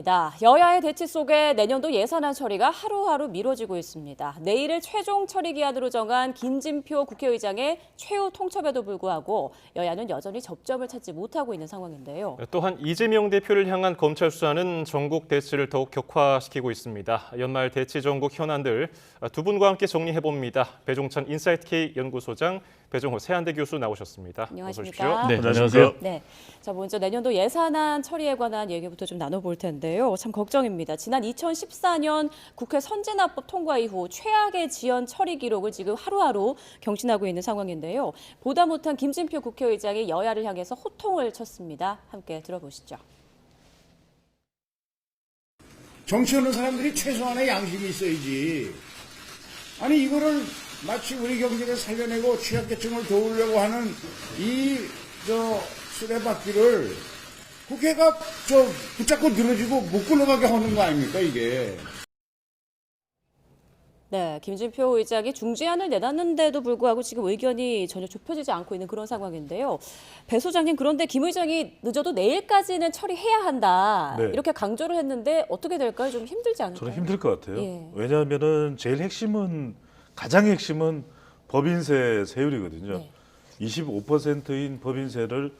여야의 대치 속에 내년도 예산안 처리가 하루하루 미뤄지고 있습니다. 내일을 최종 처리 기한으로 정한 김진표 국회의장의 최후 통첩에도 불구하고 여야는 여전히 접점을 찾지 못하고 있는 상황인데요. 또한 이재명 대표를 향한 검찰 수사는 전국 대치를 더욱 격화시키고 있습니다. 연말 대치 전국 현안들 두 분과 함께 정리해봅니다. 배종찬 인사이트K 연구소장, 배종호 세한대 교수 나오셨습니다. 안녕하십니까? 어서 오십시오. 네, 안녕하세요. 네, 자 먼저 내년도 예산안 처리에 관한 얘기부터 좀 나눠볼 텐데요. 참 걱정입니다. 지난 2014년 국회 선진화법 통과 이후 최악의 지연 처리 기록을 지금 하루하루 경신하고 있는 상황인데요. 보다 못한 김진표 국회의장이 여야를 향해서 호통을 쳤습니다. 함께 들어보시죠. 정치하는 사람들이 최소한의 양심이 있어야지. 아니 이거를 마치 우리 경제를 살려내고 취약계층을 도우려고 하는 이 수레바퀴를 국회가 붙잡고 늘어지고 못 굴러가게 하는 거 아닙니까 이게. 네, 김진표 의장이 중지안을 내놨는데도 불구하고 지금 의견이 전혀 좁혀지지 않고 있는 그런 상황인데요. 배 소장님, 그런데 김 의장이 늦어도 내일까지는 처리해야 한다. 네. 이렇게 강조를 했는데 어떻게 될까요? 좀 힘들지 않을까요? 저는 힘들 것 같아요. 예. 왜냐하면은 가장 핵심은 법인세 세율이거든요. 네. 25%인 법인세를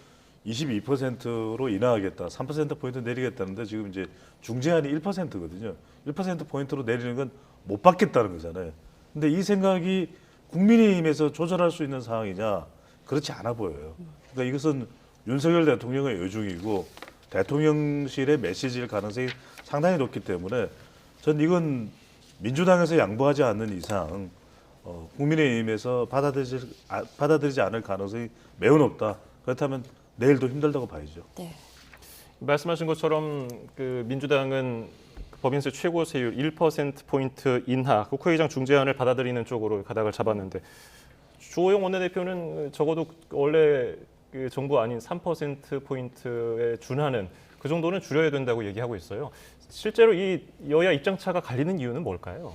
22%로 인하하겠다. 3%포인트 내리겠다는데 지금 이제 중재안이 1%거든요. 1%포인트로 내리는 건 못 받겠다는 거잖아요. 근데 이 생각이 국민의힘에서 조절할 수 있는 상황이냐? 그렇지 않아 보여요. 그러니까 이것은 윤석열 대통령의 의중이고 대통령실의 메시지일 가능성이 상당히 높기 때문에 전 이건 민주당에서 양보하지 않는 이상 국민의힘에서 받아들이지 않을 가능성이 매우 높다. 그렇다면 내일도 힘들다고 봐야죠. 네. 말씀하신 것처럼 민주당은 법인세 최고 세율 1%포인트 인하, 국회의장 중재안을 받아들이는 쪽으로 가닥을 잡았는데 주호영 원내대표는 적어도 원래 정부 아닌 3%포인트에 준하는 그 정도는 줄여야 된다고 얘기하고 있어요. 실제로 이 여야 입장차가 갈리는 이유는 뭘까요?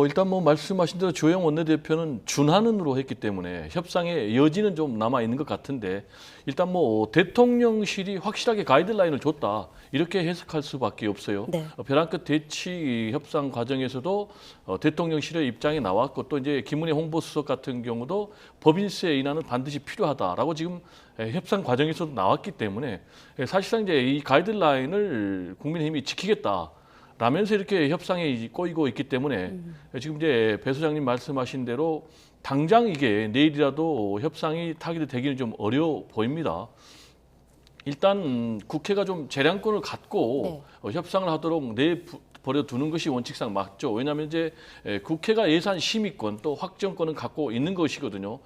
일단 말씀하신 대로 주호영 원내대표는 준하는으로 했기 때문에 협상의 여지는 좀 남아 있는 것 같은데 일단 대통령실이 확실하게 가이드라인을 줬다 이렇게 해석할 수밖에 없어요. 네. 벼랑 끝 대치 협상 과정에서도 대통령실의 입장이 나왔고 또 이제 김은혜 홍보수석 같은 경우도 법인세 인하는 반드시 필요하다라고 지금 협상 과정에서도 나왔기 때문에 사실상 이제 이 가이드라인을 국민의힘이 지키겠다. 라면서 이렇게 협상에 꼬이고 있기 때문에 지금 이제 배 소장님 말씀하신 대로 당장 이게 내일이라도 협상이 타결되기는 좀 어려워 보입니다. 일단 국회가 좀 재량권을 갖고 협상을 하도록 내버려 두는 것이 원칙상 맞죠. 왜냐하면 이제 국회가 예산 심의권 또 확정권을 갖고 있는 것이거든요.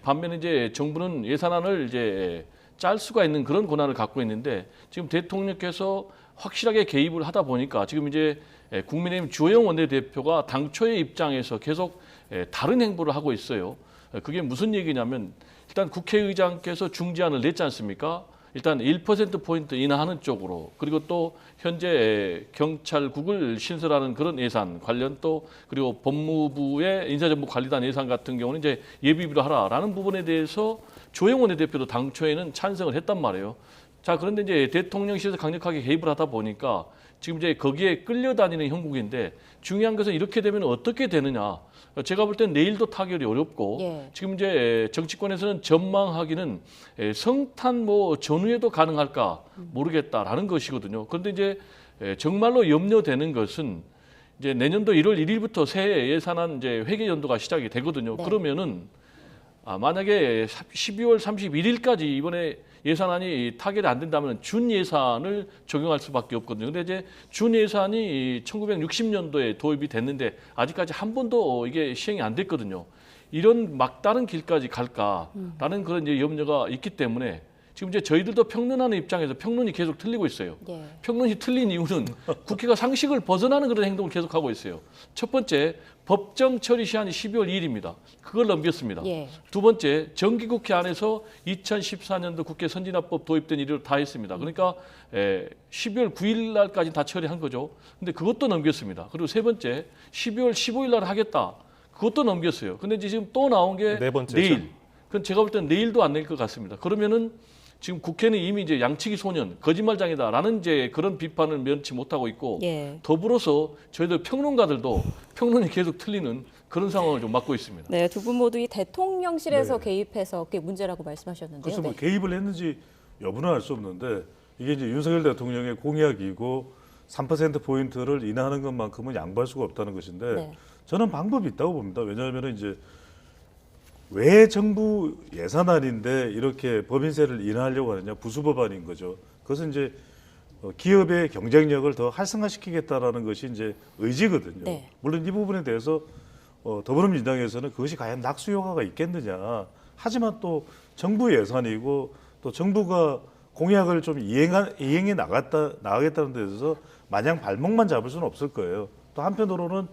반면에 이제 정부는 예산안을 이제 짤 수가 있는 그런 권한을 갖고 있는데 지금 대통령께서 확실하게 개입을 하다 보니까 지금 이제 국민의힘 주호영 원내대표가 당초의 입장에서 계속 다른 행보를 하고 있어요. 그게 무슨 얘기냐면 일단 국회의장께서 중재안을 냈지 않습니까? 일단 1%포인트 인하하는 쪽으로 그리고 또 현재 경찰국을 신설하는 그런 예산 관련 또 그리고 법무부의 인사정보관리단 예산 같은 경우는 이제 예비비로 하라라는 부분에 대해서 주호영 원내대표도 당초에는 찬성을 했단 말이에요. 자, 그런데 이제 대통령실에서 강력하게 개입을 하다 보니까 지금 이제 거기에 끌려다니는 형국인데 중요한 것은 이렇게 되면 어떻게 되느냐. 제가 볼 땐 내일도 타결이 어렵고 지금 이제 정치권에서는 전망하기는 성탄 전후에도 가능할까 모르겠다라는 것이거든요. 그런데 이제 정말로 염려되는 것은 이제 내년도 1월 1일부터 새해 예산안 이제 회계 연도가 시작이 되거든요. 네. 그러면은 만약에 12월 31일까지 이번에 예산안이 타결이 안 된다면 준 예산을 적용할 수밖에 없거든요. 근데 이제 준 예산이 1960년도에 도입이 됐는데 아직까지 한 번도 이게 시행이 안 됐거든요. 이런 막다른 길까지 갈까라는 그런 이제 염려가 있기 때문에 지금 이제 저희들도 평론하는 입장에서 평론이 계속 틀리고 있어요. 평론이 틀린 이유는 국회가 상식을 벗어나는 그런 행동을 계속하고 있어요. 첫 번째, 법정 처리 시한이 12월 2일입니다. 그걸 넘겼습니다. 두 번째, 정기국회 안에서 2014년도 국회 선진화법 도입된 일을 다 했습니다. 그러니까 12월 9일 날까지 다 처리한 거죠. 근데 그것도 넘겼습니다. 그리고 세 번째, 12월 15일 날 하겠다. 그것도 넘겼어요. 근데 지금 또 나온 게 네 번째죠. 내일. 그건 제가 볼 때는 내일도 안 낼 것 같습니다. 그러면은 지금 국회는 이미 이제 양치기 소년, 거짓말장이다라는 이제 그런 비판을 면치 못하고 있고 예. 더불어서 저희들 평론가들도 평론이 계속 틀리는 그런 상황을 좀 맞고 있습니다. 네, 두 분 모두 이 대통령실에서 네. 개입해서 그게 문제라고 말씀하셨는데요. 그래서 뭐 네. 개입을 했는지 여부는 알 수 없는데 이게 이제 윤석열 대통령의 공약이고 3% 포인트를 인하하는 것만큼은 양보할 수가 없다는 것인데 네. 저는 방법이 있다고 봅니다. 왜냐하면 이제 왜 정부 예산안인데 이렇게 법인세를 인하하려고 하느냐, 부수법안인 거죠. 그것은 이제 기업의 경쟁력을 더 활성화시키겠다라는 것이 이제 의지거든요. 네. 물론 이 부분에 대해서 더불어민주당에서는 그것이 과연 낙수 효과가 있겠느냐. 하지만 또 정부 예산이고 또 정부가 공약을 좀 이행해 나가겠다는 데 있어서 마냥 발목만 잡을 수는 없을 거예요. 또 한편으로는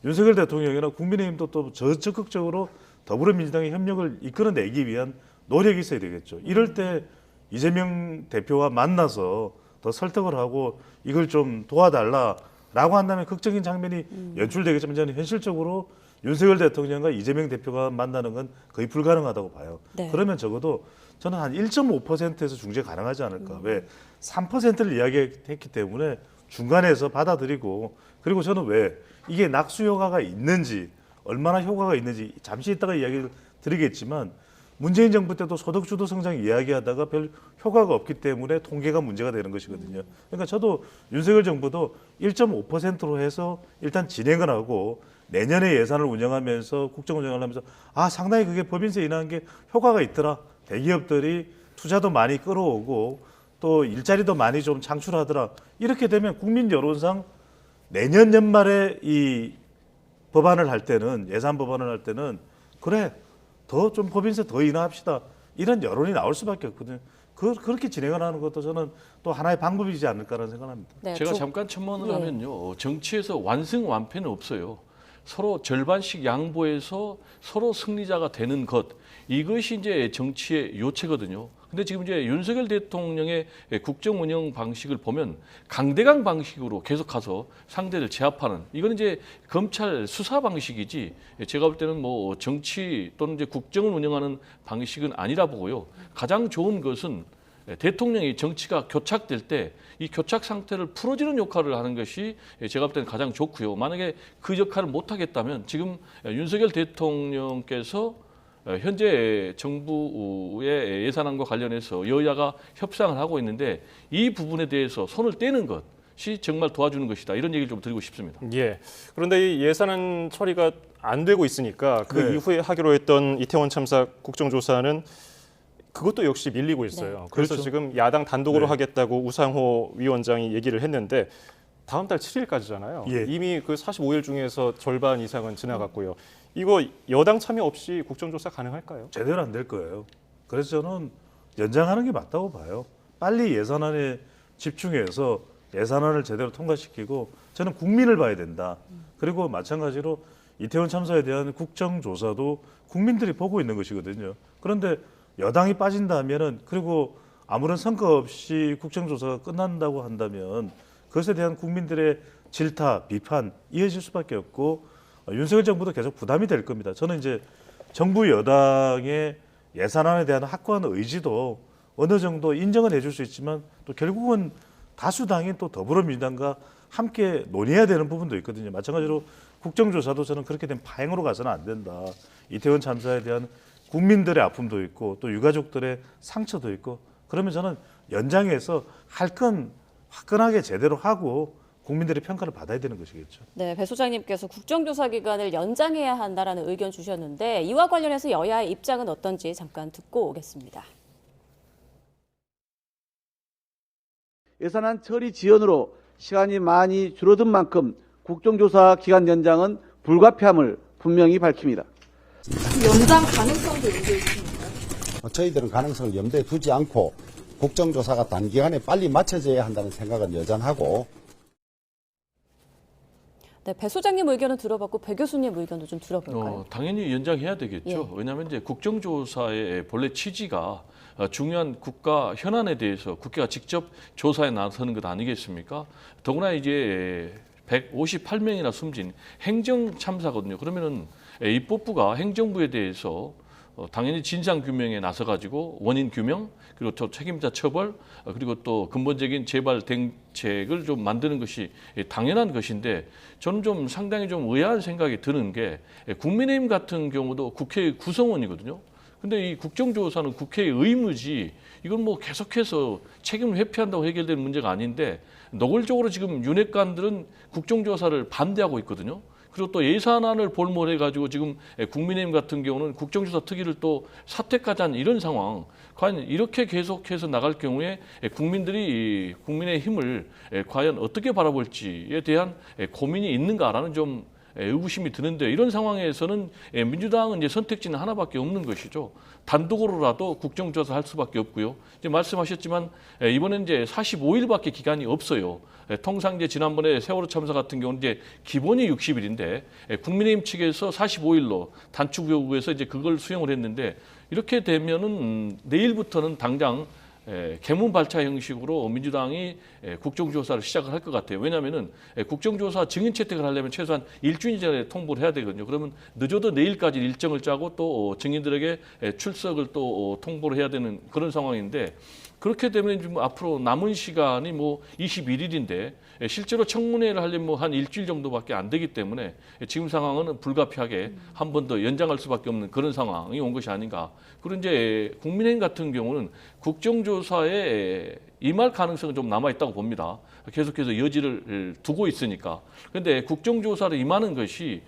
윤석열 대통령이나 국민의힘도 또 적극적으로 더불어민주당의 협력을 이끌어내기 위한 노력이 있어야 되겠죠. 이럴 때 이재명 대표와 만나서 더 설득을 하고 이걸 좀 도와달라라고 한다면 극적인 장면이 연출되겠지만 저는 현실적으로 윤석열 대통령과 이재명 대표가 만나는 건 거의 불가능하다고 봐요. 네. 그러면 적어도 저는 한 1.5%에서 중재 가능하지 않을까. 왜 3%를 이야기했기 때문에 중간에서 받아들이고 그리고 저는 왜 이게 낙수 효과가 있는지 얼마나 효과가 있는지 잠시 있다가 이야기를 드리겠지만 문재인 정부 때도 소득주도 성장 이야기하다가 별 효과가 없기 때문에 통계가 문제가 되는 것이거든요. 그러니까 저도 윤석열 정부도 1.5%로 해서 일단 진행을 하고 내년에 예산을 운영하면서 국정 운영을 하면서 상당히 그게 법인세 인하한 게 효과가 있더라. 대기업들이 투자도 많이 끌어오고 또 일자리도 많이 좀 창출하더라. 이렇게 되면 국민 여론상 내년 연말에 이 법안을 할 때는 예산 법안을 할 때는 그래 더 좀 법인세 더 인하합시다 이런 여론이 나올 수밖에 없거든요. 그렇게 진행을 하는 것도 저는 또 하나의 방법이지 않을까라는 생각합니다. 네, 제가 잠깐 첨언을 예. 하면요. 정치에서 완승완패는 없어요. 서로 절반씩 양보해서 서로 승리자가 되는 것. 이것이 이제 정치의 요체거든요. 근데 지금 이제 윤석열 대통령의 국정 운영 방식을 보면 강대강 방식으로 계속 가서 상대를 제압하는 이건 이제 검찰 수사 방식이지 제가 볼 때는 뭐 정치 또는 이제 국정을 운영하는 방식은 아니라 보고요. 가장 좋은 것은 대통령이 정치가 교착될 때 이 교착 상태를 풀어주는 역할을 하는 것이 제가 볼 때는 가장 좋고요. 만약에 그 역할을 못하겠다면 지금 윤석열 대통령께서 현재 정부의 예산안과 관련해서 여야가 협상을 하고 있는데 이 부분에 대해서 손을 떼는 것이 정말 도와주는 것이다. 이런 얘기를 좀 드리고 싶습니다. 예. 그런데 이 예산안 처리가 안 되고 있으니까 그 네. 이후에 하기로 했던 이태원 참사 국정조사는 그것도 역시 밀리고 있어요. 네. 그래서 그렇죠. 지금 야당 단독으로 네. 하겠다고 우상호 위원장이 얘기를 했는데 다음 달 7일까지잖아요. 예. 이미 그 45일 중에서 절반 이상은 지나갔고요. 이거 여당 참여 없이 국정조사 가능할까요? 제대로 안 될 거예요. 그래서 저는 연장하는 게 맞다고 봐요. 빨리 예산안에 집중해서 예산안을 제대로 통과시키고 저는 국민을 봐야 된다. 그리고 마찬가지로 이태원 참사에 대한 국정조사도 국민들이 보고 있는 것이거든요. 그런데 여당이 빠진다면은 그리고 아무런 성과 없이 국정조사가 끝난다고 한다면 그것에 대한 국민들의 질타, 비판 이어질 수밖에 없고 윤석열 정부도 계속 부담이 될 겁니다. 저는 이제 정부 여당의 예산안에 대한 확고한 의지도 어느 정도 인정은 해줄 수 있지만 또 결국은 다수당인 또 더불어민주당과 함께 논의해야 되는 부분도 있거든요. 마찬가지로 국정조사도 저는 그렇게 된 파행으로 가서는 안 된다. 이태원 참사에 대한 국민들의 아픔도 있고 또 유가족들의 상처도 있고 그러면 저는 연장해서 할 건 화끈하게 제대로 하고 국민들의 평가를 받아야 되는 것이겠죠. 네, 배 소장님께서 국정조사 기간을 연장해야 한다라는 의견 주셨는데 이와 관련해서 여야의 입장은 어떤지 잠깐 듣고 오겠습니다. 예산안 처리 지연으로 시간이 많이 줄어든 만큼 국정조사 기간 연장은 불가피함을 분명히 밝힙니다. 연장 가능성도 염두에 있습니까? 저희들은 가능성을 염두에 두지 않고 국정조사가 단기간에 빨리 마쳐져야 한다는 생각은 여전하고 네, 배 소장님 의견은 들어봤고 배 교수님 의견도 좀 들어볼까요? 당연히 연장해야 되겠죠. 예. 왜냐하면 이제 국정조사의 본래 취지가 중요한 국가 현안에 대해서 국회가 직접 조사에 나서는 것 아니겠습니까? 더구나 이제 158명이나 숨진 행정 참사거든요. 그러면은 입법부가 행정부에 대해서 당연히 진상 규명에 나서 가지고 원인 규명 그리고 또 책임자 처벌 그리고 또 근본적인 재발 대책을 좀 만드는 것이 당연한 것인데 저는 좀 상당히 좀 의아한 생각이 드는 게 국민의힘 같은 경우도 국회 구성원이거든요. 근데 이 국정조사는 국회의 의무지 이건 뭐 계속해서 책임을 회피한다고 해결되는 문제가 아닌데 노골적으로 지금 윤핵관들은 국정조사를 반대하고 있거든요. 그리고 또 예산안을 볼모해 가지고 지금 국민의힘 같은 경우는 국정조사 특위를 또 사퇴까지 한 이런 상황. 과연 이렇게 계속해서 나갈 경우에 국민들이 국민의 힘을 과연 어떻게 바라볼지에 대한 고민이 있는가라는 좀 의구심이 드는데 이런 상황에서는 민주당은 이제 선택지는 하나밖에 없는 것이죠. 단독으로라도 국정조사 할 수밖에 없고요. 이제 말씀하셨지만 이번엔 이제 45일밖에 기간이 없어요. 통상 이제 지난번에 세월호 참사 같은 경우는 이제 기본이 60일인데 국민의힘 측에서 45일로 단축 요구해서 이제 그걸 수용을 했는데 이렇게 되면은 내일부터는 당장 개문 발차 형식으로 민주당이 국정조사를 시작을 할 것 같아요. 왜냐하면은 국정조사 증인 채택을 하려면 최소한 일주일 전에 통보를 해야 되거든요. 그러면 늦어도 내일까지 일정을 짜고 또 증인들에게 출석을 또 통보를 해야 되는 그런 상황인데 그렇게 되면 좀 앞으로 남은 시간이 뭐 21일인데 실제로 청문회를 하려면 뭐 한 일주일 정도밖에 안 되기 때문에 지금 상황은 불가피하게 한 번 더 연장할 수밖에 없는 그런 상황이 온 것이 아닌가. 그리고 이제 국민의힘 같은 경우는 국정조사에 임할 가능성은 좀 남아 있다고 봅니다. 계속해서 여지를 두고 있으니까. 그런데 국정조사를 임하는 것이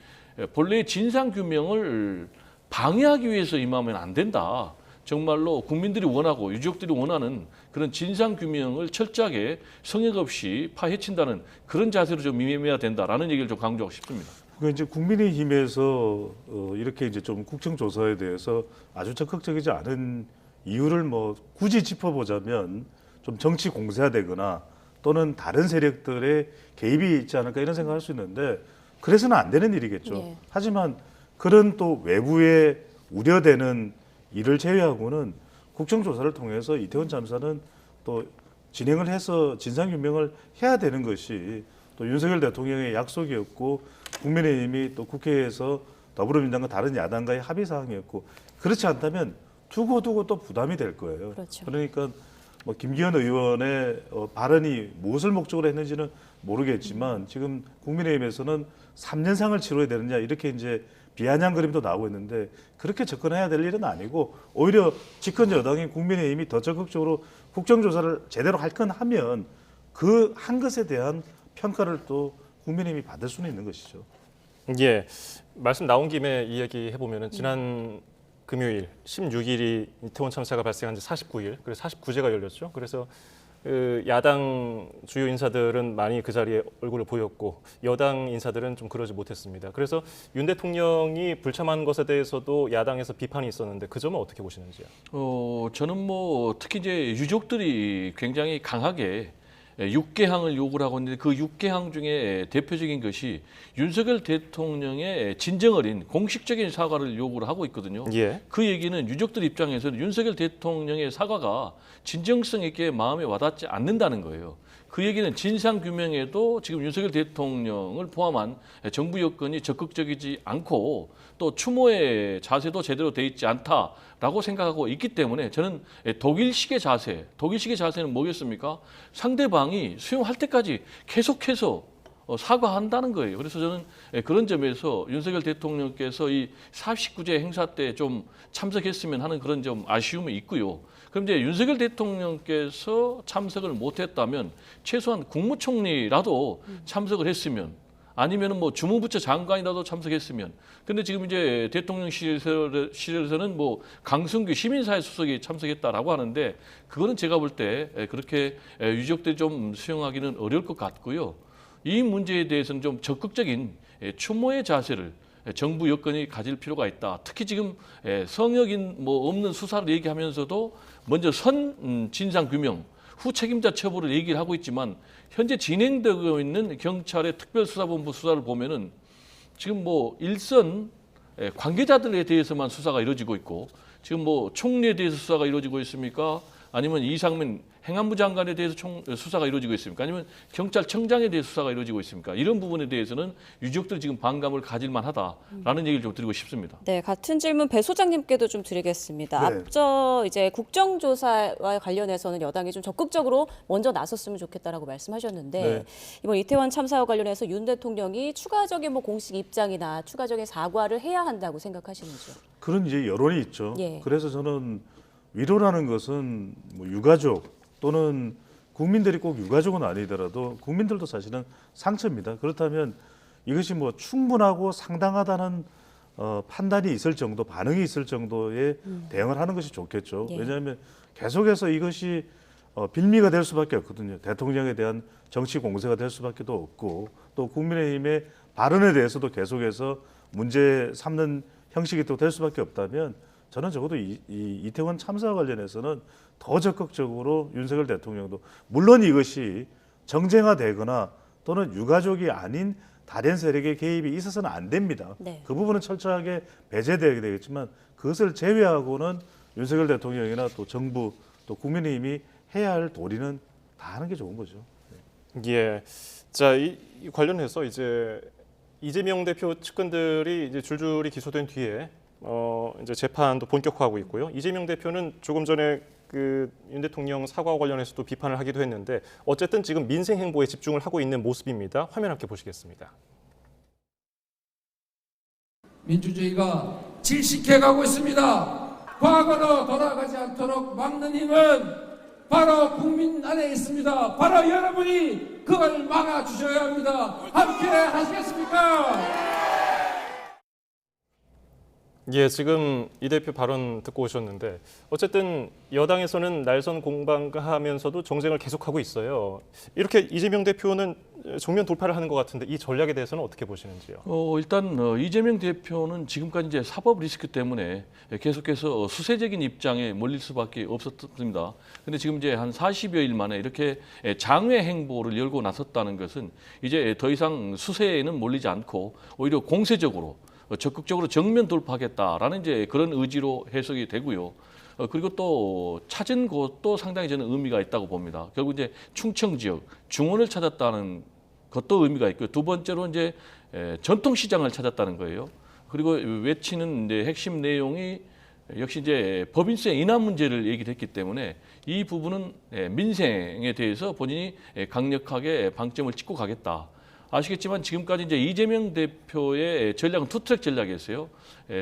본래의 진상 규명을 방해하기 위해서 임하면 안 된다. 정말로 국민들이 원하고 유족들이 원하는 그런 진상 규명을 철저하게 성역 없이 파헤친다는 그런 자세로 좀 임해야 된다라는 얘기를 좀 강조하고 싶습니다. 그러니까 이제 국민의힘에서 이렇게 이제 좀 국정조사에 대해서 아주 적극적이지 않은 이유를 뭐 굳이 짚어보자면 좀 정치 공세화되거나 또는 다른 세력들의 개입이 있지 않을까 이런 생각을 할 수 있는데 그래서는 안 되는 일이겠죠. 네. 하지만 그런 또 외부에 우려되는 이를 제외하고는 국정조사를 통해서 이태원 참사는 또 진행을 해서 진상규명을 해야 되는 것이 또 윤석열 대통령의 약속이었고 국민의힘이 또 국회에서 더불어민주당과 다른 야당과의 합의 사항이었고 그렇지 않다면 두고 또 부담이 될 거예요. 그렇죠. 그러니까 뭐 김기현 의원의 발언이 무엇을 목적으로 했는지는 모르겠지만 지금 국민의힘에서는 3년상을 치러야 되느냐 이렇게 이제 비아냥거림도 나오고 있는데 그렇게 접근해야 될 일은 아니고 오히려 집권 여당인 국민의힘이 더 적극적으로 국정조사를 제대로 할 건 하면 그 한 것에 대한 평가를 또 국민의힘이 받을 수는 있는 것이죠. 예, 말씀 나온 김에 이야기해 보면은 지난 금요일 16일이 이태원 참사가 발생한 지 49일, 그래서 49제가 열렸죠. 그래서 그 야당 주요 인사들은 많이 그 자리에 얼굴을 보였고 여당 인사들은 좀 그러지 못했습니다. 그래서 윤 대통령이 불참한 것에 대해서도 야당에서 비판이 있었는데 그 점은 어떻게 보시는지요? 저는 뭐 특히 이제 유족들이 굉장히 강하게 6개항을 요구를 하고 있는데 그 6개항 중에 대표적인 것이 윤석열 대통령의 진정 어린 공식적인 사과를 요구를 하고 있거든요. 예. 그 얘기는 유족들 입장에서는 윤석열 대통령의 사과가 진정성 있게 마음에 와닿지 않는다는 거예요. 그 얘기는 진상규명에도 지금 윤석열 대통령을 포함한 정부 여건이 적극적이지 않고 또 추모의 자세도 제대로 돼 있지 않다라고 생각하고 있기 때문에 저는 독일식의 자세는 뭐겠습니까? 상대방이 수용할 때까지 계속해서 사과한다는 거예요. 그래서 저는 그런 점에서 윤석열 대통령께서 이 49제 행사 때 좀 참석했으면 하는 그런 좀 아쉬움이 있고요. 그럼 이제 윤석열 대통령께서 참석을 못했다면 최소한 국무총리라도 참석을 했으면 아니면은 뭐 주무부처 장관이라도 참석했으면. 근데 지금 이제 대통령실에서는 뭐 강승규 시민사회 수석이 참석했다라고 하는데 그거는 제가 볼 때 그렇게 유족들이 좀 수용하기는 어려울 것 같고요. 이 문제에 대해서는 좀 적극적인 추모의 자세를 정부 여건이 가질 필요가 있다. 특히 지금 성역인 뭐 없는 수사를 얘기하면서도 먼저 진상 규명, 후 책임자 처벌을 얘기를 하고 있지만 현재 진행되고 있는 경찰의 특별수사본부 수사를 보면은 지금 뭐 일선 관계자들에 대해서만 수사가 이루어지고 있고 지금 뭐 총리에 대해서 수사가 이루어지고 있습니까? 아니면 이상민 행안부 장관에 대해서 수사가 이루어지고 있습니까? 아니면 경찰청장에 대해서 수사가 이루어지고 있습니까? 이런 부분에 대해서는 유족들 지금 반감을 가질 만하다라는 얘기를 좀 드리고 싶습니다. 네, 같은 질문 배 소장님께도 좀 드리겠습니다. 네. 앞서 이제 국정조사와 관련해서는 여당이 좀 적극적으로 먼저 나섰으면 좋겠다라고 말씀하셨는데 네. 이번 이태원 참사와 관련해서 윤 대통령이 추가적인 뭐 공식 입장이나 추가적인 사과를 해야 한다고 생각하시는지요? 그런 이제 여론이 있죠. 예. 그래서 저는 위로라는 것은 뭐 유가족 또는 국민들이 꼭 유가족은 아니더라도 국민들도 사실은 상처입니다. 그렇다면 이것이 뭐 충분하고 상당하다는 판단이 있을 정도, 반응이 있을 정도의 대응을 하는 것이 좋겠죠. 예. 왜냐하면 계속해서 이것이 빌미가 될 수밖에 없거든요. 대통령에 대한 정치 공세가 될 수밖에 없고 또 국민의힘의 발언에 대해서도 계속해서 문제 삼는 형식이 또 될 수밖에 없다면 저는 적어도 이태원 참사와 관련해서는 더 적극적으로 윤석열 대통령도 물론 이것이 정쟁화되거나 또는 유가족이 아닌 다른 세력의 개입이 있어서는 안 됩니다. 네. 그 부분은 철저하게 배제되어야 되겠지만 그것을 제외하고는 윤석열 대통령이나 또 정부 또 국민의힘이 해야 할 도리는 다 하는 게 좋은 거죠. 예. 자, 이 관련해서 이제 이재명 대표 측근들이 이제 줄줄이 기소된 뒤에 이제 재판도 본격화하고 있고요. 이재명 대표는 조금 전에 그 윤 대통령 사과와 관련해서도 비판을 하기도 했는데 어쨌든 지금 민생 행보에 집중을 하고 있는 모습입니다. 화면 함께 보시겠습니다. 민주주의가 질식해가고 있습니다. 과거로 돌아가지 않도록 막는 힘은 바로 국민 안에 있습니다. 바로 여러분이 그걸 막아주셔야 합니다. 함께 하시겠습니까? 예, 지금 이 대표 발언 듣고 오셨는데 어쨌든 여당에서는 날선 공방하면서도 정쟁을 계속하고 있어요. 이렇게 이재명 대표는 정면 돌파를 하는 것 같은데 이 전략에 대해서는 어떻게 보시는지요? 일단 이재명 대표는 지금까지 이제 사법 리스크 때문에 계속해서 수세적인 입장에 몰릴 수밖에 없었습니다. 근데 지금 이제 한 40여일 만에 이렇게 장외 행보를 열고 나섰다는 것은 이제 더 이상 수세에는 몰리지 않고 오히려 공세적으로 적극적으로 정면 돌파하겠다라는 이제 그런 의지로 해석이 되고요. 그리고 또 찾은 곳도 상당히 저는 의미가 있다고 봅니다. 결국 이제 충청 지역 중원을 찾았다는 것도 의미가 있고요. 두 번째로 이제 전통 시장을 찾았다는 거예요. 그리고 외치는 이제 핵심 내용이 역시 이제 법인세 인하 문제를 얘기를 했기 때문에 이 부분은 민생에 대해서 본인이 강력하게 방점을 찍고 가겠다. 아시겠지만 지금까지 이제 이재명 대표의 전략은 투트랙 전략이었어요.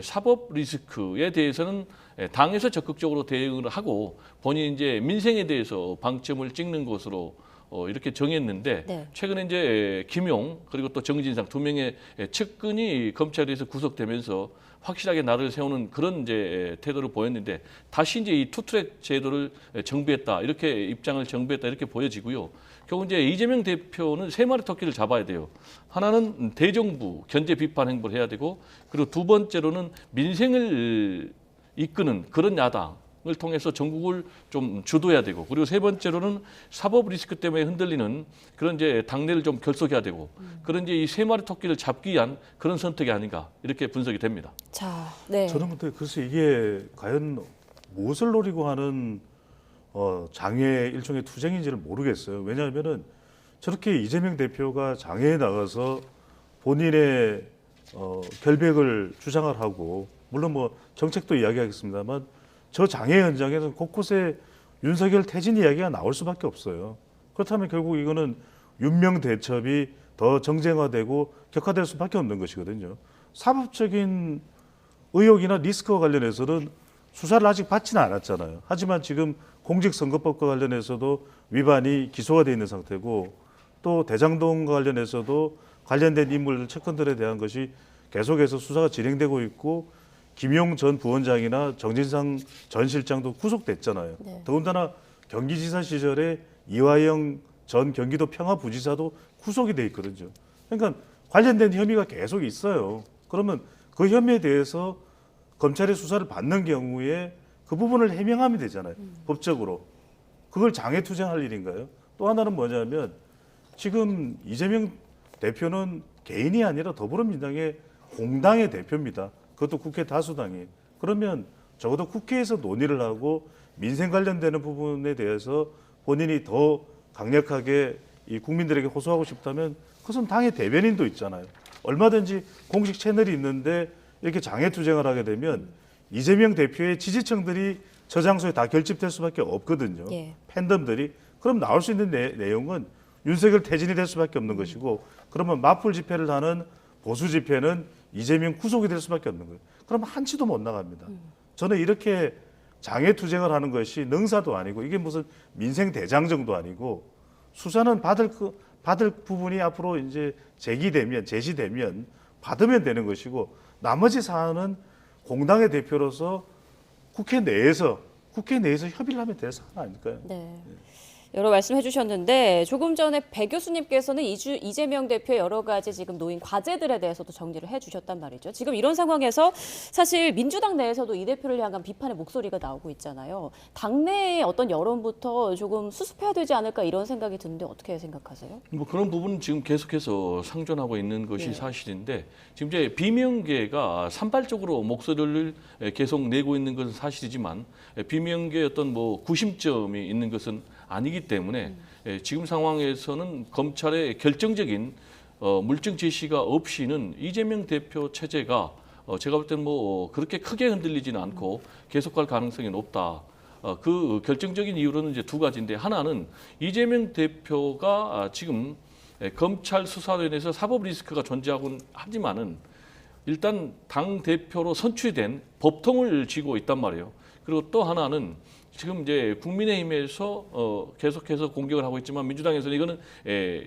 사법 리스크에 대해서는 당에서 적극적으로 대응을 하고 본인이 이제 민생에 대해서 방점을 찍는 것으로 이렇게 정했는데 네. 최근에 이제 김용 그리고 또 정진상 두 명의 측근이 검찰에서 구속되면서 확실하게 나를 세우는 그런 이제 태도를 보였는데 다시 이제 이 투트랙 제도를 정비했다 이렇게 입장을 정비했다 이렇게 보여지고요. 결국 이제 이재명 대표는 세 마리 토끼를 잡아야 돼요. 하나는 대정부 견제 비판 행보를 해야 되고 그리고 두 번째로는 민생을 이끄는 그런 야당을 통해서 전국을 좀 주도해야 되고 그리고 세 번째로는 사법 리스크 때문에 흔들리는 그런 이제 당내를 좀 결속해야 되고 그런 이제 이 세 마리 토끼를 잡기 위한 그런 선택이 아닌가 이렇게 분석이 됩니다. 자, 네. 저는 근데 글쎄 이게 과연 무엇을 노리고 하는 장외 일종의 투쟁인지를 모르겠어요. 왜냐하면은 저렇게 이재명 대표가 장외에 나가서 본인의 결백을 주장을 하고 물론 뭐 정책도 이야기하겠습니다만 저 장외 현장에서 곳곳에 윤석열 퇴진 이야기가 나올 수밖에 없어요. 그렇다면 결국 이거는 윤명 대첩이 더 정쟁화되고 격화될 수밖에 없는 것이거든요. 사법적인 의혹이나 리스크와 관련해서는 수사를 아직 받지는 않았잖아요. 하지만 지금 공직선거법과 관련해서도 위반이 기소가 돼 있는 상태고 또 대장동과 관련해서도 관련된 인물 측근들에 대한 것이 계속해서 수사가 진행되고 있고 김용 전 부원장이나 정진상 전 실장도 구속됐잖아요. 네. 더군다나 경기지사 시절에 이화영 전 경기도 평화부지사도 구속이 돼 있거든요. 그러니까 관련된 혐의가 계속 있어요. 그러면 그 혐의에 대해서 검찰의 수사를 받는 경우에 그 부분을 해명하면 되잖아요. 법적으로. 그걸 장애 투쟁할 일인가요? 또 하나는 뭐냐면 지금 이재명 대표는 개인이 아니라 더불어민주당의 공당의 대표입니다. 그것도 국회 다수당이에요. 그러면 적어도 국회에서 논의를 하고 민생 관련되는 부분에 대해서 본인이 더 강력하게 이 국민들에게 호소하고 싶다면 그것은 당의 대변인도 있잖아요. 얼마든지 공식 채널이 있는데 이렇게 장애투쟁을 하게 되면 이재명 대표의 지지층들이 저 장소에 다 결집될 수밖에 없거든요. 예. 팬덤들이. 그럼 나올 수 있는 내용은 윤석열 퇴진이 될 수밖에 없는 것이고 그러면 맞불 집회를 하는 보수 집회는 이재명 구속이 될 수밖에 없는 거예요. 그러면 한치도 못 나갑니다. 저는 이렇게 장애투쟁을 하는 것이 능사도 아니고 이게 무슨 민생 대장정도 아니고 수사는 받을 부분이 앞으로 이제 제시되면 받으면 되는 것이고 나머지 사안은 공당의 대표로서 국회 내에서 협의를 하면 될 사안 아닐까요? 네. 여러 말씀해 주셨는데 조금 전에 배 교수님께서는 이재명 대표의 여러 가지 지금 놓인 과제들에 대해서도 정리를 해 주셨단 말이죠. 지금 이런 상황에서 사실 민주당 내에서도 이 대표를 향한 비판의 목소리가 나오고 있잖아요. 당내의 어떤 여론부터 조금 수습해야 되지 않을까 이런 생각이 드는데 어떻게 생각하세요? 뭐 그런 부분은 지금 계속해서 상존하고 있는 것이 예. 사실인데 지금 이제 비명계가 산발적으로 목소리를 계속 내고 있는 것은 사실이지만 비명계의 어떤 뭐 구심점이 있는 것은 아니기 때문에 지금 상황에서는 검찰의 결정적인 물증 제시가 없이는 이재명 대표 체제가 제가 볼 때는 뭐 그렇게 크게 흔들리지는 않고 계속할 가능성이 높다. 그 결정적인 이유로는 이제 두 가지인데 하나는 이재명 대표가 지금 검찰 수사위원회에서 사법 리스크가 존재하곤 하지만은 일단 당 대표로 선출된 법통을 쥐고 있단 말이에요. 그리고 또 하나는 지금 이제 국민의힘에서 계속해서 공격을 하고 있지만 민주당에서는 이거는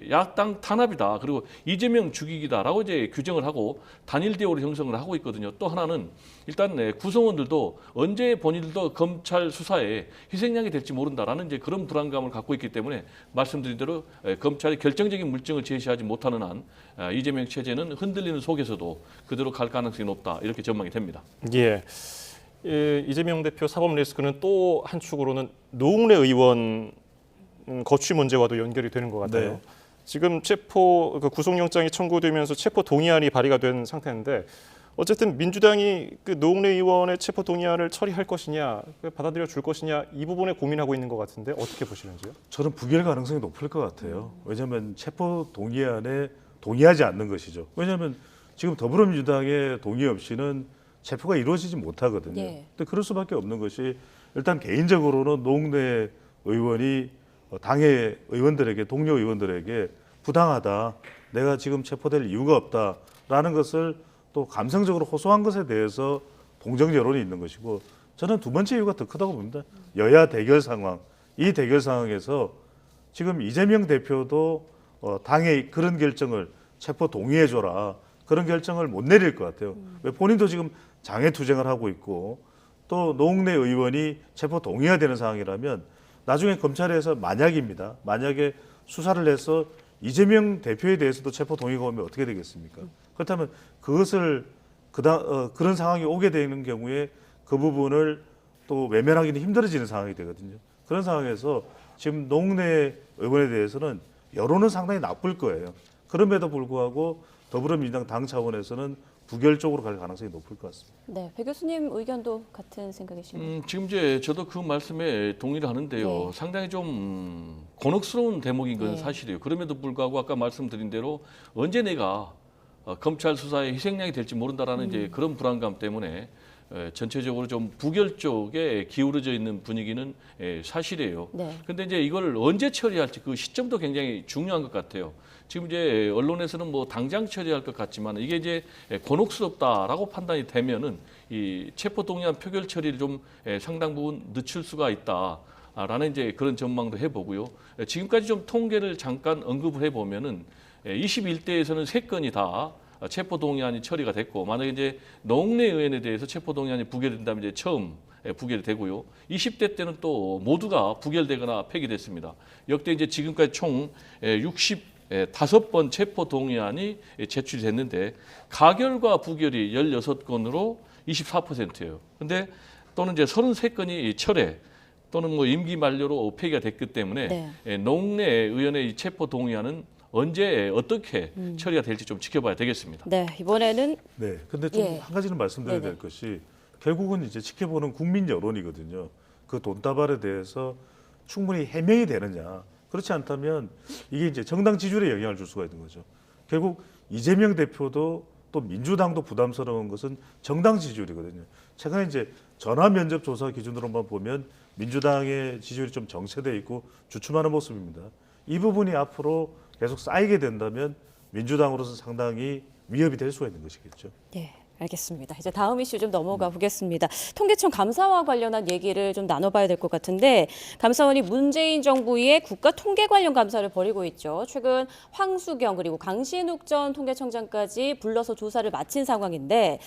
야당 탄압이다. 그리고 이재명 죽이기다라고 이제 규정을 하고 단일 대우를 형성을 하고 있거든요. 또 하나는 일단 구성원들도 언제 본인들도 검찰 수사에 희생양이 될지 모른다라는 이제 그런 불안감을 갖고 있기 때문에 말씀드린 대로 검찰이 결정적인 물증을 제시하지 못하는 한 이재명 체제는 흔들리는 속에서도 그대로 갈 가능성이 높다. 이렇게 전망이 됩니다. 예. 이재명 대표 사법 리스크는 또 한 축으로는 노웅래 의원 거취 문제와도 연결이 되는 것 같아요. 네. 지금 구속영장이 청구되면서 체포 동의안이 발의가 된 상태인데 어쨌든 민주당이 그 노웅래 의원의 체포 동의안을 처리할 것이냐, 받아들여 줄 것이냐 이 부분에 고민하고 있는 것 같은데 어떻게 보시는지요? 저는 부결 가능성이 높을 것 같아요. 왜냐하면 체포 동의안에 동의하지 않는 것이죠. 왜냐하면 지금 더불어민주당의 동의 없이는 체포가 이루어지지 못하거든요. 예. 근데 그럴 수밖에 없는 것이 일단 개인적으로는 노웅래 의원이 당의 의원들에게 동료 의원들에게 부당하다. 내가 지금 체포될 이유가 없다라는 것을 또 감성적으로 호소한 것에 대해서 동정 여론이 있는 것이고 저는 두 번째 이유가 더 크다고 봅니다. 여야 대결 상황. 이 대결 상황에서 지금 이재명 대표도 당의 그런 결정을 체포 동의해줘라. 그런 결정을 못 내릴 것 같아요. 왜 본인도 지금 장애투쟁을 하고 있고 또 노웅래 의원이 체포 동의해야 되는 상황이라면 나중에 검찰에서 만약에 수사를 해서 이재명 대표에 대해서도 체포 동의가 오면 어떻게 되겠습니까? 그렇다면 그것을 그런 상황이 오게 되는 경우에 그 부분을 또 외면하기는 힘들어지는 상황이 되거든요. 그런 상황에서 지금 노웅래 의원에 대해서는 여론은 상당히 나쁠 거예요. 그럼에도 불구하고 더불어민주당 당 차원에서는 부결 쪽으로 갈 가능성이 높을 것 같습니다. 네, 배 교수님 의견도 같은 생각이신가요? 지금 이제 저도 그 말씀에 동의를 하는데요. 네. 상당히 좀 곤혹스러운 대목인 건 네. 사실이에요. 그럼에도 불구하고 아까 말씀드린 대로 언제 내가 검찰 수사의 희생양이 될지 모른다라는 이제 그런 불안감 때문에 전체적으로 좀 부결 쪽에 기울어져 있는 분위기는 사실이에요. 네. 근데 이제 이걸 언제 처리할지 그 시점도 굉장히 중요한 것 같아요. 지금 이제 언론에서는 뭐 당장 처리할 것 같지만 이게 이제 곤혹스럽다라고 판단이 되면은 이 체포 동의안 표결 처리를 좀 상당 부분 늦출 수가 있다라는 이제 그런 전망도 해보고요. 지금까지 좀 통계를 잠깐 언급을 해보면은 21대에서는 3건이 다 체포 동의안이 처리가 됐고 만약에 이제 노웅래 의원에 대해서 체포 동의안이 부결된다면 이제 처음 부결이 되고요. 20대 때는 또 모두가 부결되거나 폐기됐습니다. 역대 이제 지금까지 총 65번 체포 동의안이 제출이 됐는데 가결과 부결이 16건으로 24%예요. 근데 또는 이제 33건이 철회 또는 뭐 임기 만료로 폐기가 됐기 때문에 네. 노웅래 의원의 이 체포 동의안은 언제 어떻게 처리가 될지 좀 지켜봐야 되겠습니다. 네, 이번에는 네. 근데 좀 예. 한 가지는 말씀드려야 네네. 될 것이 결국은 이제 지켜보는 국민 여론이거든요. 그 돈다발에 대해서 충분히 해명이 되느냐. 그렇지 않다면 이게 이제 정당 지지율에 영향을 줄 수가 있는 거죠. 결국 이재명 대표도 또 민주당도 부담스러운 것은 정당 지지율이거든요. 최근에 이제 전화 면접 조사 기준으로만 보면 민주당의 지지율이 좀 정체돼 있고 주춤하는 모습입니다. 이 부분이 앞으로 계속 쌓이게 된다면 민주당으로서 상당히 위협이 될 수가 있는 것이겠죠. 네. 알겠습니다. 이제 다음 이슈 좀 넘어가 보겠습니다. 통계청 감사와 관련한 얘기를 좀 나눠봐야 될 것 같은데 감사원이 문재인 정부의 국가 통계 관련 감사를 벌이고 있죠. 최근 황수경 그리고 강신욱 전 통계청장까지 불러서 조사를 마친 상황인데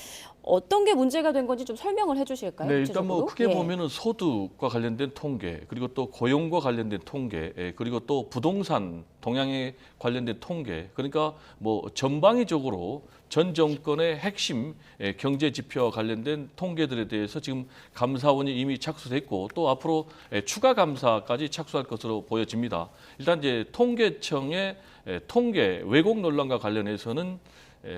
어떤 게 문제가 된 건지 좀 설명을 해주실까요? 네, 일단 뭐 구체적으로? 크게 보면은 소득과 관련된 통계, 그리고 또 고용과 관련된 통계, 그리고 또 부동산 동향에 관련된 통계, 그러니까 뭐 전방위적으로 전 정권의 핵심 경제 지표와 관련된 통계들에 대해서 지금 감사원이 이미 착수됐고 또 앞으로 추가 감사까지 착수할 것으로 보여집니다. 일단 이제 통계청의 통계 왜곡 논란과 관련해서는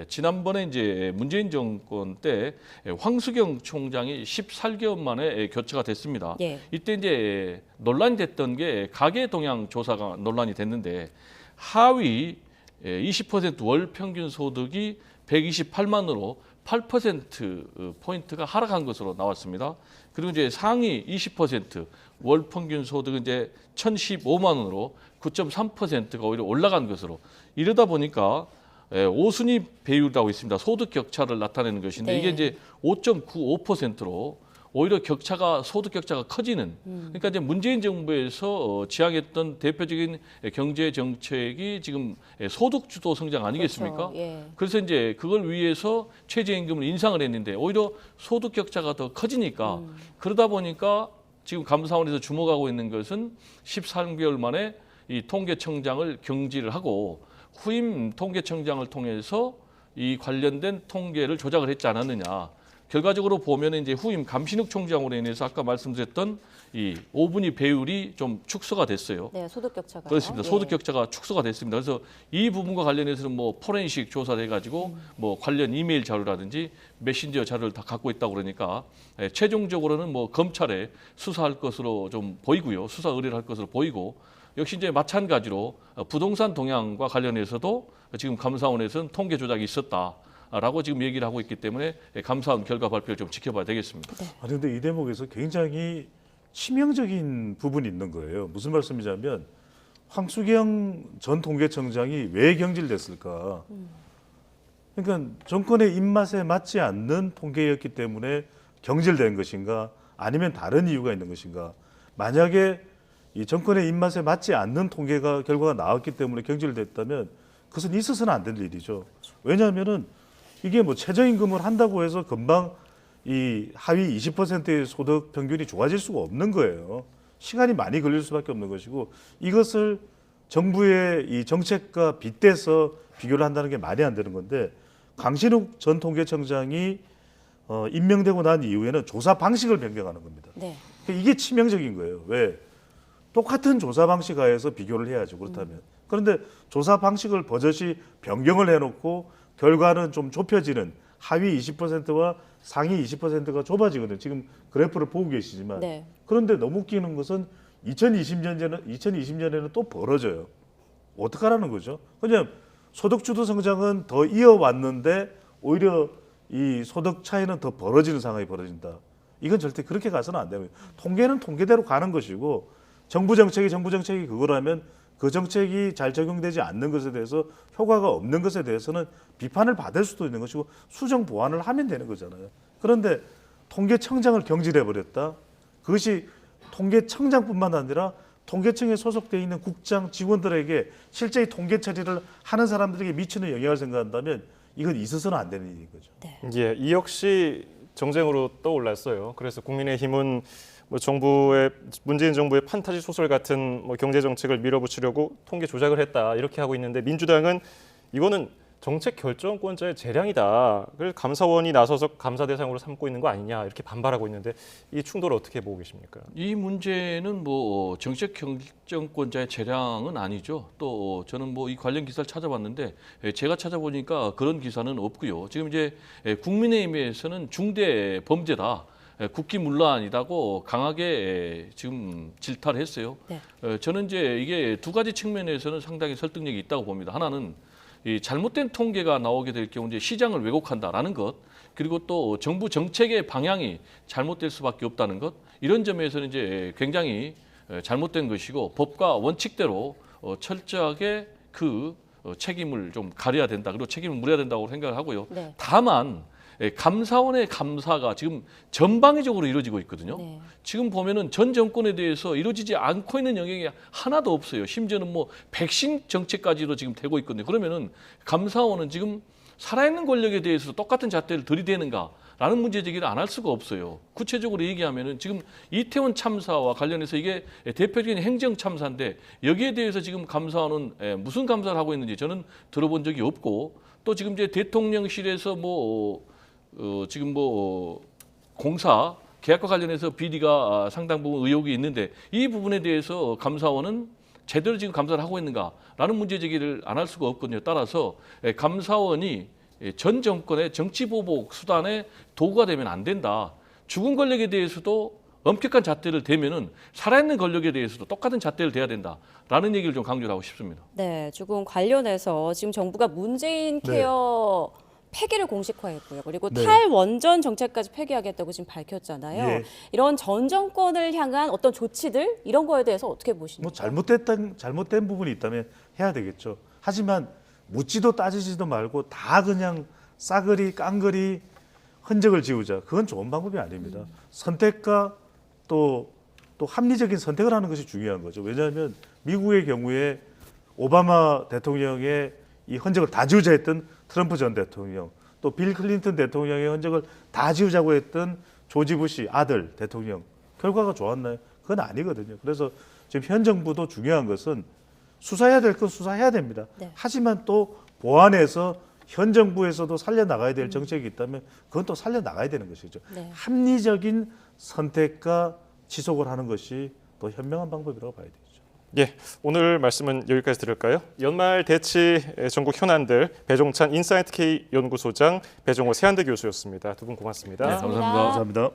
지난번에 이제 문재인 정권 때 황수경 총장이 14개월 만에 교체가 됐습니다. 예. 이때 이제 논란이 됐던 게 가계 동향 조사가 논란이 됐는데 하위 20% 월 평균 소득이 128만으로 8%포인트가 하락한 것으로 나왔습니다. 그리고 이제 상위 20%월 평균 소득은 이제 1,015만 원으로 9.3%가 오히려 올라간 것으로 이러다 보니까 5순위 배율이라고 있습니다. 소득 격차를 나타내는 것인데 네. 이게 이제 5.95%로 오히려 격차가 소득 격차가 커지는 그러니까 이제 문재인 정부에서 지향했던 대표적인 경제 정책이 지금 소득 주도 성장 아니겠습니까? 그렇죠. 예. 그래서 이제 그걸 위해서 최저임금을 인상을 했는데 오히려 소득 격차가 더 커지니까 그러다 보니까 지금 감사원에서 주목하고 있는 것은 13개월 만에 이 통계청장을 경질을 하고 후임 통계청장을 통해서 이 관련된 통계를 조작을 했지 않았느냐. 결과적으로 보면 이제 후임 감신욱 총장으로 인해서 아까 말씀드렸던 이 5분위 배율이 좀 축소가 됐어요. 네, 소득 격차가. 그렇습니다. 예. 소득 격차가 축소가 됐습니다. 그래서 이 부분과 관련해서는 뭐 포렌식 조사를 해가지고 뭐 관련 이메일 자료라든지 메신저 자료를 다 갖고 있다고 그러니까 최종적으로는 뭐 검찰에 수사할 것으로 좀 보이고요. 수사 의뢰를 할 것으로 보이고 역시 이제 마찬가지로 부동산 동향과 관련해서도 지금 감사원에서는 통계 조작이 있었다라고 지금 얘기를 하고 있기 때문에 감사원 결과 발표를 좀 지켜봐야 되겠습니다. 네. 아니 근데 이 대목에서 굉장히 치명적인 부분이 있는 거예요. 무슨 말씀이냐면 황수경 전 통계청장이 왜 경질됐을까? 그러니까 정권의 입맛에 맞지 않는 통계였기 때문에 경질된 것인가? 아니면 다른 이유가 있는 것인가? 만약에 이 정권의 입맛에 맞지 않는 통계가 결과가 나왔기 때문에 경질됐다면 그것은 있어서는 안 될 일이죠. 왜냐하면은 이게 뭐 최저임금을 한다고 해서 금방 이 하위 20%의 소득 평균이 좋아질 수가 없는 거예요. 시간이 많이 걸릴 수밖에 없는 것이고 이것을 정부의 이 정책과 빗대서 비교를 한다는 게 말이 안 되는 건데 강신욱 전 통계청장이 임명되고 난 이후에는 조사 방식을 변경하는 겁니다. 네. 이게 치명적인 거예요. 왜? 똑같은 조사 방식 하에서 비교를 해야죠. 그렇다면. 그런데 조사 방식을 버젓이 변경을 해놓고 결과는 좀 좁혀지는 하위 20%와 상위 20%가 좁아지거든요. 지금 그래프를 보고 계시지만. 네. 그런데 너무 웃기는 것은 2020년에는 또 벌어져요. 어떡하라는 거죠? 그냥 소득주도 성장은 더 이어왔는데 오히려 이 소득 차이는 더 벌어지는 상황이 벌어진다. 이건 절대 그렇게 가서는 안 됩니다. 통계는 통계대로 가는 것이고 정부 정책이 그거라면 그 정책이 잘 적용되지 않는 것에 대해서 효과가 없는 것에 대해서는 비판을 받을 수도 있는 것이고 수정 보완을 하면 되는 거잖아요. 그런데 통계청장을 경질해버렸다. 그것이 통계청장뿐만 아니라 통계청에 소속되어 있는 국장 직원들에게 실제 이 통계 처리를 하는 사람들에게 미치는 영향을 생각한다면 이건 있어서는 안 되는 일인 거죠. 네. 예, 이 역시 정쟁으로 떠올랐어요. 그래서 국민의힘은 뭐 문재인 정부의 판타지 소설 같은 뭐 경제 정책을 밀어붙이려고 통계 조작을 했다 이렇게 하고 있는데 민주당은 이거는 정책 결정권자의 재량이다. 그래서 감사원이 나서서 감사 대상으로 삼고 있는 거 아니냐 이렇게 반발하고 있는데 이 충돌을 어떻게 보고 계십니까? 이 문제는 뭐 정책 결정권자의 재량은 아니죠. 또 저는 뭐 이 관련 기사를 찾아봤는데 제가 찾아보니까 그런 기사는 없고요. 지금 이제 국민의힘에서는 중대 범죄다. 국기문란이라고 강하게 지금 질타를 했어요. 네. 저는 이제 이게 두 가지 측면에서는 상당히 설득력이 있다고 봅니다. 하나는 이 잘못된 통계가 나오게 될 경우 이제 시장을 왜곡한다라는 것, 그리고 또 정부 정책의 방향이 잘못될 수밖에 없다는 것, 이런 점에서는 이제 굉장히 잘못된 것이고 법과 원칙대로 철저하게 그 책임을 좀 가려야 된다. 그리고 책임을 물어야 된다고 생각을 하고요. 네. 다만 감사원의 감사가 지금 전방위적으로 이루어지고 있거든요. 네. 지금 보면은 전 정권에 대해서 이루어지지 않고 있는 영역이 하나도 없어요. 심지어는 뭐 백신 정책까지도 지금 되고 있거든요. 그러면은 감사원은 지금 살아있는 권력에 대해서 똑같은 잣대를 들이대는가라는 문제 제기를 안 할 수가 없어요. 구체적으로 얘기하면은 지금 이태원 참사와 관련해서 이게 대표적인 행정 참사인데 여기에 대해서 지금 감사원은 무슨 감사를 하고 있는지 저는 들어본 적이 없고, 또 지금 이제 대통령실에서 지금 공사 계약과 관련해서 비리가 상당 부분 의혹이 있는데 이 부분에 대해서 감사원은 제대로 지금 감사를 하고 있는가라는 문제 제기를 안 할 수가 없거든요. 따라서 감사원이 전 정권의 정치보복 수단의 도구가 되면 안 된다. 죽은 권력에 대해서도 엄격한 잣대를 대면은 살아있는 권력에 대해서도 똑같은 잣대를 대야 된다라는 얘기를 좀 강조를 하고 싶습니다. 네, 조금 관련해서 지금 정부가 문재인 케어 폐기를 공식화했고요. 그리고 탈원전 정책까지 폐기하겠다고 지금 밝혔잖아요. 예. 이런 전 정권을 향한 어떤 조치들 이런 거에 대해서 어떻게 보십니까? 뭐 잘못된 부분이 있다면 해야 되겠죠. 하지만 묻지도 따지지도 말고 다 그냥 싸그리 깡그리 흔적을 지우자. 그건 좋은 방법이 아닙니다. 선택과 또 합리적인 선택을 하는 것이 중요한 거죠. 왜냐하면 미국의 경우에 오바마 대통령의 이 흔적을 다 지우자 했던 트럼프 전 대통령, 또 빌 클린턴 대통령의 흔적을 다 지우자고 했던 조지 부시 아들 대통령, 결과가 좋았나요? 그건 아니거든요. 그래서 지금 현 정부도 중요한 것은 수사해야 될 건 수사해야 됩니다. 네. 하지만 또 보완해서 현 정부에서도 살려나가야 될 정책이 있다면 그건 또 살려나가야 되는 것이죠. 네. 합리적인 선택과 지속을 하는 것이 더 현명한 방법이라고 봐야 되죠. 예, 오늘 말씀은 여기까지 들을까요? 연말 대치 전국 현안들 배종찬 인사이트 K 연구소장, 배종호 세한대 교수였습니다. 두 분 고맙습니다. 네, 감사합니다. 감사합니다.